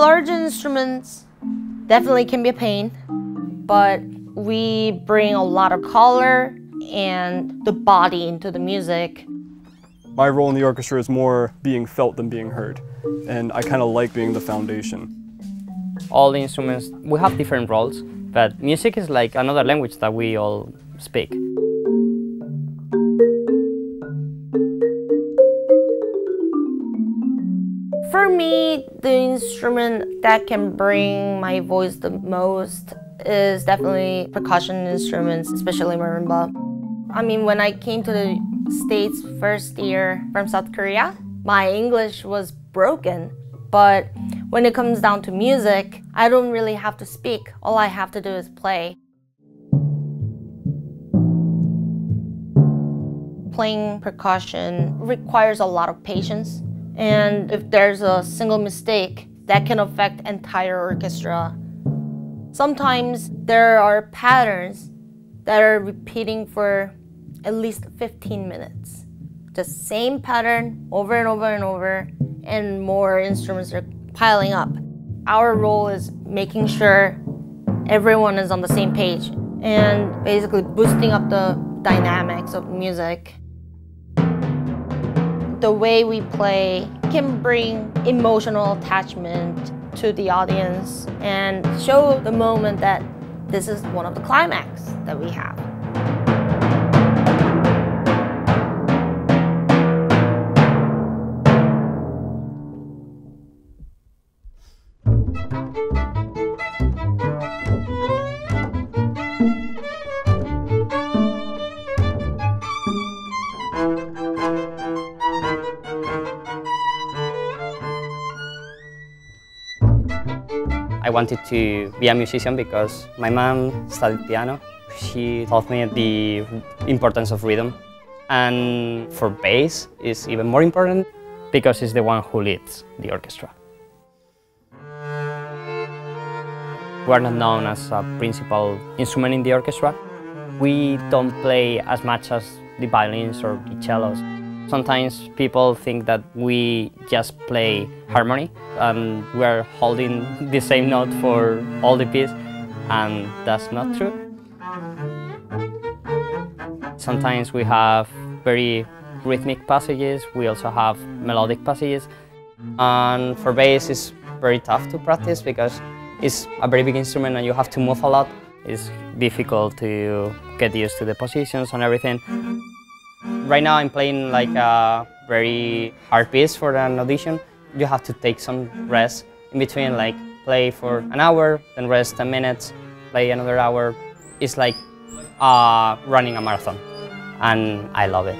large instruments definitely can be a pain, but we bring a lot of color and the body into the music. My role in the orchestra is more being felt than being heard, and I kind of like being the foundation. All the instruments, we have different roles, but music is like another language that we all speak. For me, the instrument that can bring my voice the most is definitely percussion instruments, especially marimba. I mean, when I came to the States first year from South Korea, my English was broken. But when it comes down to music, I don't really have to speak. All I have to do is play. Playing percussion requires a lot of patience. And if there's a single mistake, that can affect entire orchestra. Sometimes there are patterns that are repeating for at least 15 minutes. The same pattern over and over and over, and more instruments are piling up. Our role is making sure everyone is on the same page and basically boosting up the dynamics of music. The way we play can bring emotional attachment to the audience and show the moment that this is one of the climax that we have. I wanted to be a musician because my mom studied piano. She taught me the importance of rhythm. And for bass, it's even more important because he's the one who leads the orchestra. We are not known as a principal instrument in the orchestra. We don't play as much as the violins or the cellos. Sometimes people think that we just play harmony and we're holding the same note for all the piece, and that's not true. Sometimes we have very rhythmic passages, we also have melodic passages, and for bass it's very tough to practice because it's a very big instrument and you have to move a lot. It's difficult to get used to the positions and everything. Right now I'm playing like a very hard piece for an audition. You have to take some rest in between, like play for an hour, then rest 10 minutes, play another hour. It's like running a marathon, and I love it.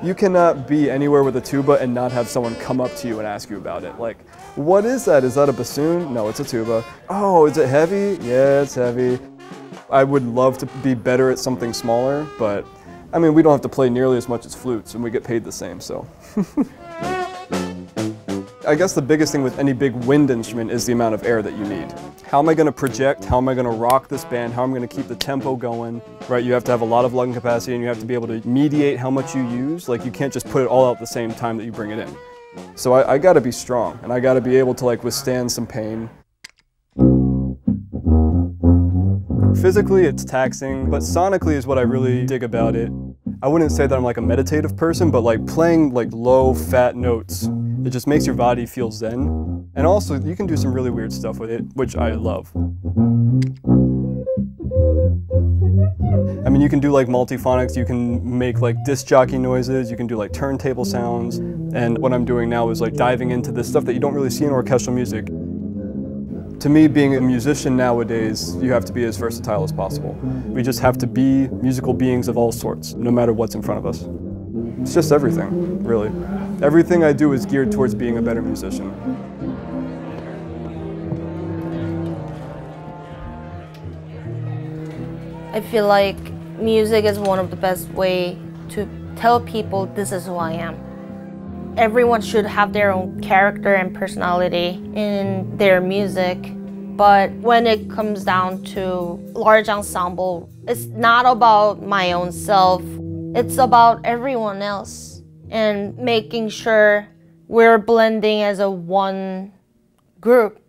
You cannot be anywhere with a tuba and not have someone come up to you and ask you about it. Like, what is that? Is that a bassoon? No, it's a tuba. Oh, is it heavy? Yeah, it's heavy. I would love to be better at something smaller, but I mean, we don't have to play nearly as much as flutes and we get paid the same, so. I guess the biggest thing with any big wind instrument is the amount of air that you need. How am I going to project? How am I going to rock this band? How am I going to keep the tempo going? Right, you have to have a lot of lung capacity and you have to be able to mediate how much you use. Like, you can't just put it all out at the same time that you bring it in. So I got to be strong and I got to be able to like withstand some pain. Physically it's taxing, but sonically is what I really dig about it. I wouldn't say that I'm like a meditative person, but like playing like low fat notes, it just makes your body feel zen. And also you can do some really weird stuff with it, which I love. I mean, you can do like multiphonics, you can make like disc jockey noises, you can do like turntable sounds. And what I'm doing now is like diving into this stuff that you don't really see in orchestral music. To me, being a musician nowadays, you have to be as versatile as possible. We just have to be musical beings of all sorts, no matter what's in front of us. It's just everything, really. Everything I do is geared towards being a better musician. I feel like music is one of the best ways to tell people this is who I am. Everyone should have their own character and personality in their music, But when it comes down to large ensemble, it's not about my own self, it's about everyone else and making sure we're blending as a one group.